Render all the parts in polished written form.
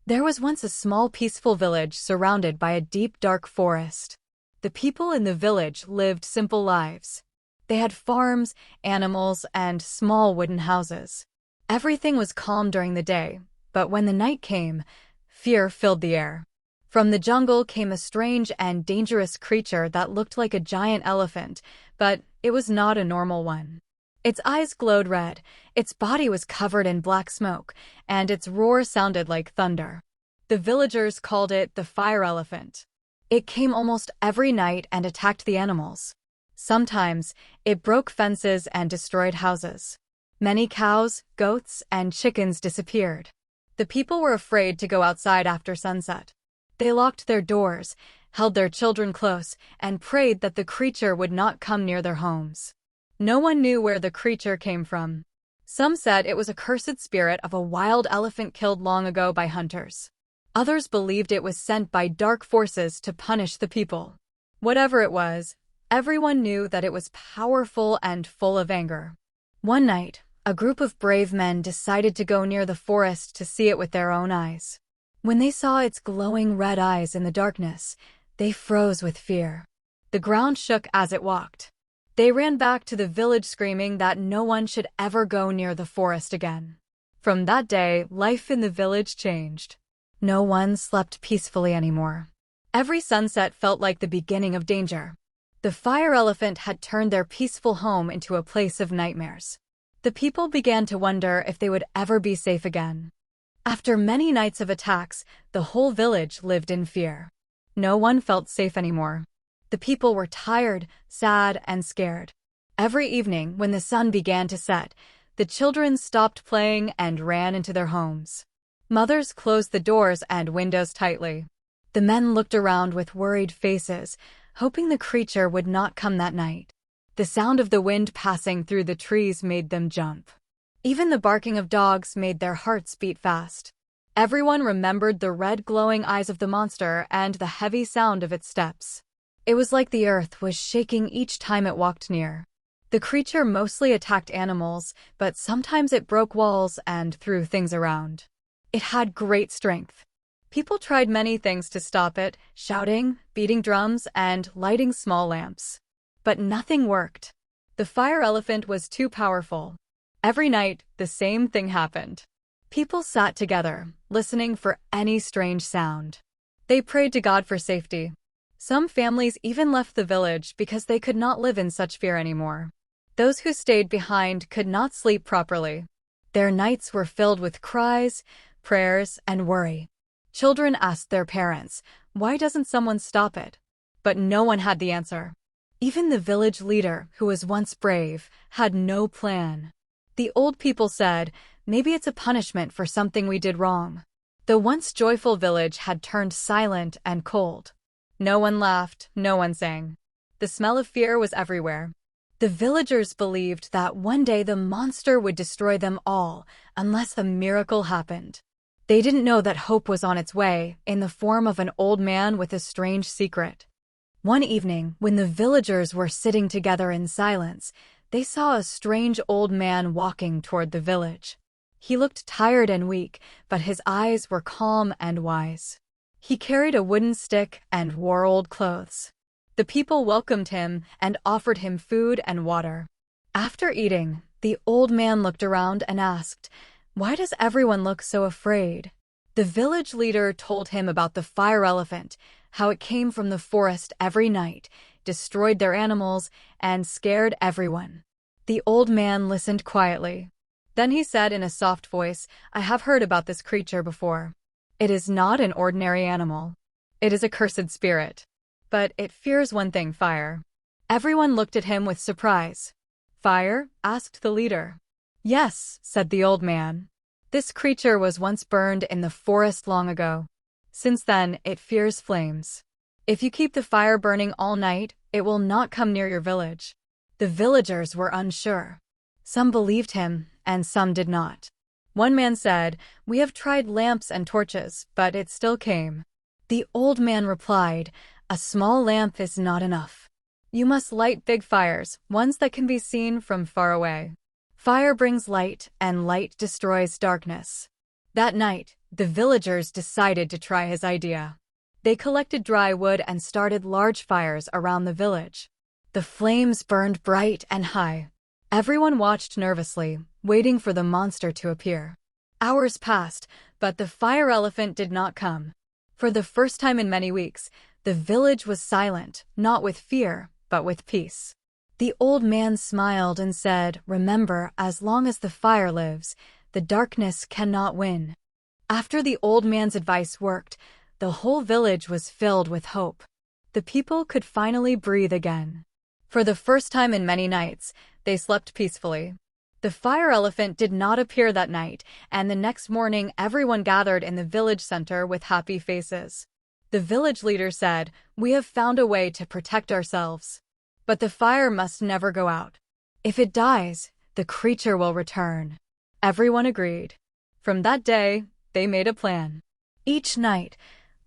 There was once a small peaceful village surrounded by a deep dark forest. The people in the village lived simple lives. They had farms, animals, and small wooden houses. Everything was calm during the day, but when the night came, fear filled the air. From the jungle came a strange and dangerous creature that looked like a giant elephant, but it was not a normal one. Its eyes glowed red, its body was covered in black smoke, and its roar sounded like thunder. The villagers called it the fire elephant. It came almost every night and attacked the animals. Sometimes, it broke fences and destroyed houses. Many cows, goats, and chickens disappeared. The people were afraid to go outside after sunset. They locked their doors, held their children close, and prayed that the creature would not come near their homes. No one knew where the creature came from. Some said it was a cursed spirit of a wild elephant killed long ago by hunters. Others believed it was sent by dark forces to punish the people. Whatever it was, everyone knew that it was powerful and full of anger. One night, a group of brave men decided to go near the forest to see it with their own eyes. When they saw its glowing red eyes in the darkness, they froze with fear. The ground shook as it walked. They ran back to the village screaming that no one should ever go near the forest again. From that day, life in the village changed. No one slept peacefully anymore. Every sunset felt like the beginning of danger. The fire elephant had turned their peaceful home into a place of nightmares. The people began to wonder if they would ever be safe again. After many nights of attacks, the whole village lived in fear. No one felt safe anymore. The people were tired, sad, and scared. Every evening, when the sun began to set, the children stopped playing and ran into their homes. Mothers closed the doors and windows tightly. The men looked around with worried faces, hoping the creature would not come that night. The sound of the wind passing through the trees made them jump. Even the barking of dogs made their hearts beat fast. Everyone remembered the red glowing eyes of the monster and the heavy sound of its steps. It was like the earth was shaking each time it walked near. The creature mostly attacked animals, but sometimes it broke walls and threw things around. It had great strength. People tried many things to stop it, shouting, beating drums, and lighting small lamps. But nothing worked. The fire elephant was too powerful. Every night, the same thing happened. People sat together, listening for any strange sound. They prayed to God for safety. Some families even left the village because they could not live in such fear anymore. Those who stayed behind could not sleep properly. Their nights were filled with cries, prayers, and worry. Children asked their parents, "Why doesn't someone stop it?" But no one had the answer. Even the village leader, who was once brave, had no plan. The old people said, "Maybe it's a punishment for something we did wrong." The once joyful village had turned silent and cold. No one laughed, no one sang. The smell of fear was everywhere. The villagers believed that one day the monster would destroy them all, unless a miracle happened. They didn't know that hope was on its way, in the form of an old man with a strange secret. One evening, when the villagers were sitting together in silence, they saw a strange old man walking toward the village. He looked tired and weak, but his eyes were calm and wise. He carried a wooden stick and wore old clothes. The people welcomed him and offered him food and water. After eating, the old man looked around and asked, "Why does everyone look so afraid?" The village leader told him about the fire elephant, how it came from the forest every night, destroyed their animals, and scared everyone. The old man listened quietly. Then he said in a soft voice, "I have heard about this creature before. It is not an ordinary animal. It is a cursed spirit. But it fears one thing, fire." Everyone looked at him with surprise. "Fire?" asked the leader. "Yes," said the old man. "This creature was once burned in the forest long ago. Since then, it fears flames. If you keep the fire burning all night, it will not come near your village." The villagers were unsure. Some believed him, and some did not. One man said, "We have tried lamps and torches, but it still came." The old man replied, "A small lamp is not enough. You must light big fires, ones that can be seen from far away. Fire brings light, and light destroys darkness." That night, The villagers decided to try his idea. They collected dry wood and started large fires around the village. The flames burned bright and high. Everyone watched nervously, waiting for the monster to appear. Hours passed, but the fire elephant did not come. For the first time in many weeks, the village was silent, not with fear, but with peace. The old man smiled and said, "Remember, as long as the fire lives, the darkness cannot win." After the old man's advice worked, the whole village was filled with hope. The people could finally breathe again. For the first time in many nights, they slept peacefully. The fire elephant did not appear that night, and the next morning everyone gathered in the village center with happy faces. The village leader said, "We have found a way to protect ourselves. But the fire must never go out. If it dies, the creature will return." Everyone agreed. From that day, they made a plan. Each night,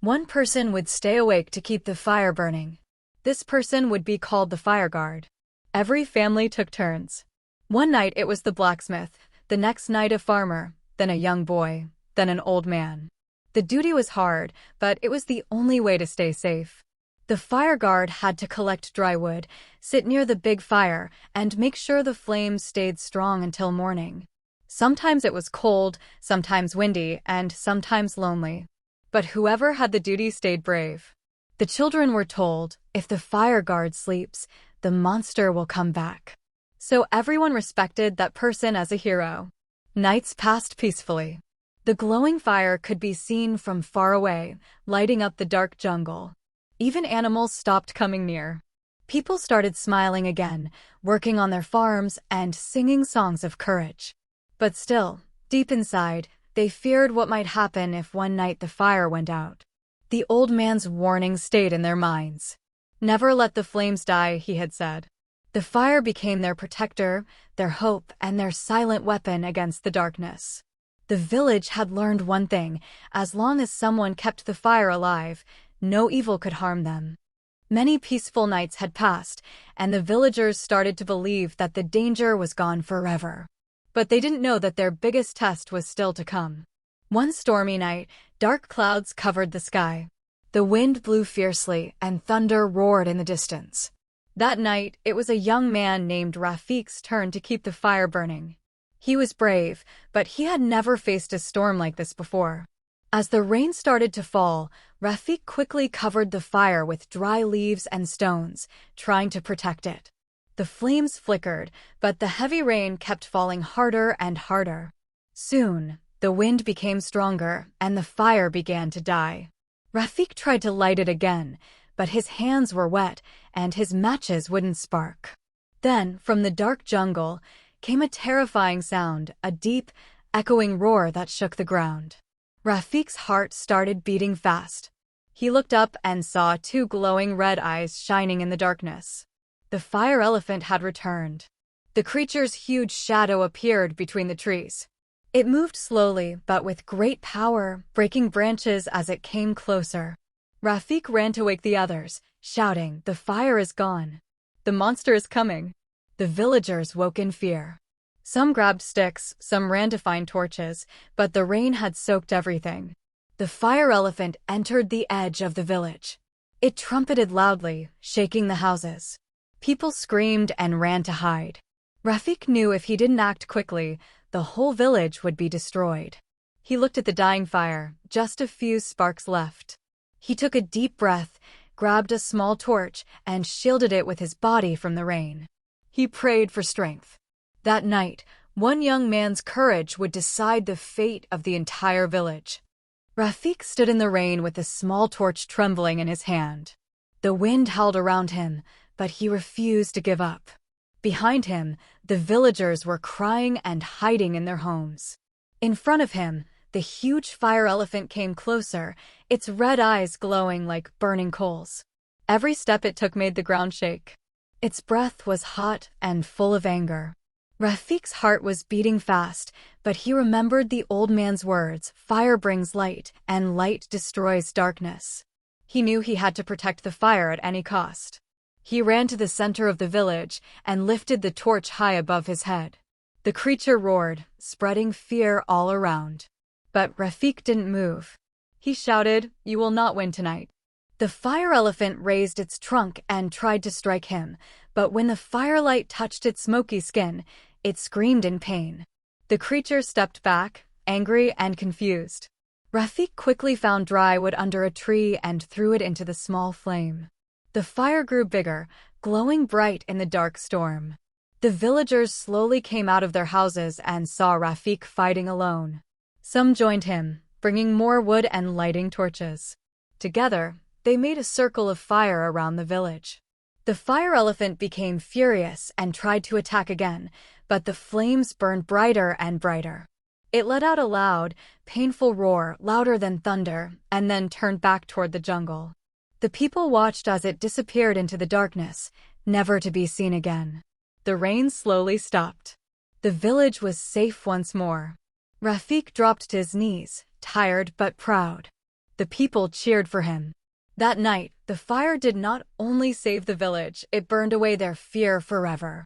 one person would stay awake to keep the fire burning. This person would be called the fire guard. Every family took turns. One night it was the blacksmith, the next night a farmer, then a young boy, then an old man. The duty was hard, but it was the only way to stay safe. The fire guard had to collect dry wood, sit near the big fire, and make sure the flames stayed strong until morning. Sometimes it was cold, sometimes windy, and sometimes lonely. But whoever had the duty stayed brave. The children were told, if the fire guard sleeps, the monster will come back. So everyone respected that person as a hero. Nights passed peacefully. The glowing fire could be seen from far away, lighting up the dark jungle. Even animals stopped coming near. People started smiling again, working on their farms and singing songs of courage. But still, deep inside, they feared what might happen if one night the fire went out. The old man's warning stayed in their minds. "Never let the flames die," he had said. The fire became their protector, their hope, and their silent weapon against the darkness. The village had learned one thing: as long as someone kept the fire alive, no evil could harm them. Many peaceful nights had passed, and the villagers started to believe that the danger was gone forever. But they didn't know that their biggest test was still to come. One stormy night, dark clouds covered the sky. The wind blew fiercely, and thunder roared in the distance. That night, it was a young man named Rafik's turn to keep the fire burning. He was brave, but he had never faced a storm like this before. As the rain started to fall, Rafik quickly covered the fire with dry leaves and stones, trying to protect it. The flames flickered, but the heavy rain kept falling harder and harder. Soon, the wind became stronger, and the fire began to die. Rafik tried to light it again, but his hands were wet, and his matches wouldn't spark. Then, from the dark jungle, came a terrifying sound, a deep, echoing roar that shook the ground. Rafik's heart started beating fast. He looked up and saw two glowing red eyes shining in the darkness. The fire elephant had returned. The creature's huge shadow appeared between the trees. It moved slowly, but with great power, breaking branches as it came closer. Rafik ran to wake the others, shouting, "The fire is gone. The monster is coming." The villagers woke in fear. Some grabbed sticks, some ran to find torches, but the rain had soaked everything. The fire elephant entered the edge of the village. It trumpeted loudly, shaking the houses. People screamed and ran to hide. Rafik knew if he didn't act quickly, the whole village would be destroyed. He looked at the dying fire, just a few sparks left. He took a deep breath, grabbed a small torch, and shielded it with his body from the rain. He prayed for strength. That night, one young man's courage would decide the fate of the entire village. Rafik stood in the rain with a small torch trembling in his hand. The wind howled around him, but he refused to give up. Behind him, the villagers were crying and hiding in their homes. In front of him, the huge fire elephant came closer, its red eyes glowing like burning coals. Every step it took made the ground shake. Its breath was hot and full of anger. Rafik's heart was beating fast, but he remembered the old man's words, "Fire brings light, and light destroys darkness." He knew he had to protect the fire at any cost. He ran to the center of the village and lifted the torch high above his head. The creature roared, spreading fear all around. But Rafik didn't move. He shouted, "You will not win tonight." The fire elephant raised its trunk and tried to strike him, but when the firelight touched its smoky skin, it screamed in pain. The creature stepped back, angry and confused. Rafik quickly found dry wood under a tree and threw it into the small flame. The fire grew bigger, glowing bright in the dark storm. The villagers slowly came out of their houses and saw Rafik fighting alone. Some joined him, bringing more wood and lighting torches. Together, they made a circle of fire around the village. The fire elephant became furious and tried to attack again, but the flames burned brighter and brighter. It let out a loud, painful roar, louder than thunder, and then turned back toward the jungle. The people watched as it disappeared into the darkness, never to be seen again. The rain slowly stopped. The village was safe once more. Rafik dropped to his knees, tired but proud. The people cheered for him. That night, the fire did not only save the village, it burned away their fear forever.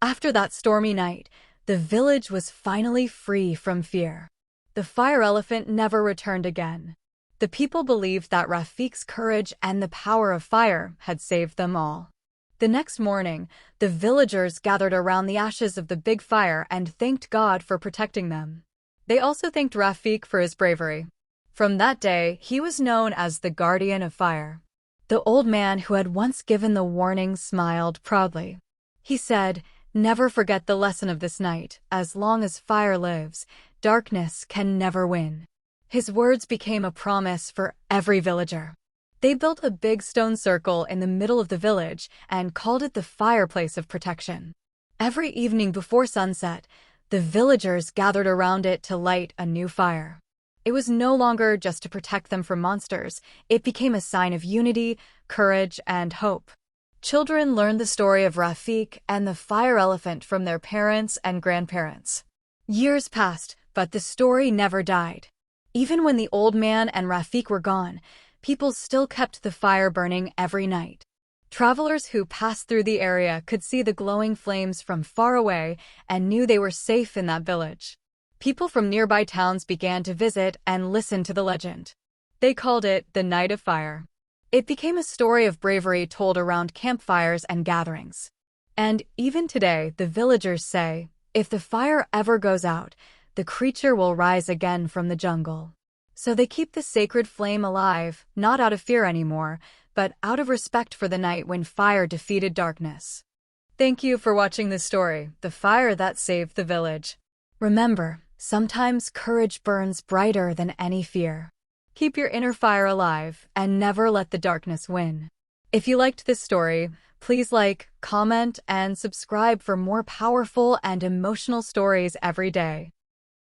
After that stormy night, the village was finally free from fear. The fire elephant never returned again. The people believed that Rafik's courage and the power of fire had saved them all. The next morning, the villagers gathered around the ashes of the big fire and thanked God for protecting them. They also thanked Rafik for his bravery. From that day, he was known as the Guardian of Fire. The old man who had once given the warning smiled proudly. He said, "Never forget the lesson of this night. As long as fire lives, darkness can never win." His words became a promise for every villager. They built a big stone circle in the middle of the village and called it the fireplace of protection. Every evening before sunset, the villagers gathered around it to light a new fire. It was no longer just to protect them from monsters. It became a sign of unity, courage, and hope. Children learned the story of Rafik and the fire elephant from their parents and grandparents. Years passed, but the story never died. Even when the old man and Rafik were gone, people still kept the fire burning every night. Travelers who passed through the area could see the glowing flames from far away and knew they were safe in that village. People from nearby towns began to visit and listen to the legend. They called it the Night of Fire. It became a story of bravery told around campfires and gatherings. And even today, the villagers say, if the fire ever goes out, the creature will rise again from the jungle. So they keep the sacred flame alive, not out of fear anymore, but out of respect for the night when fire defeated darkness. Thank you for watching this story, The Fire That Saved the Village. Remember, sometimes courage burns brighter than any fear. Keep your inner fire alive and never let the darkness win. If you liked this story, please like, comment, and subscribe for more powerful and emotional stories every day.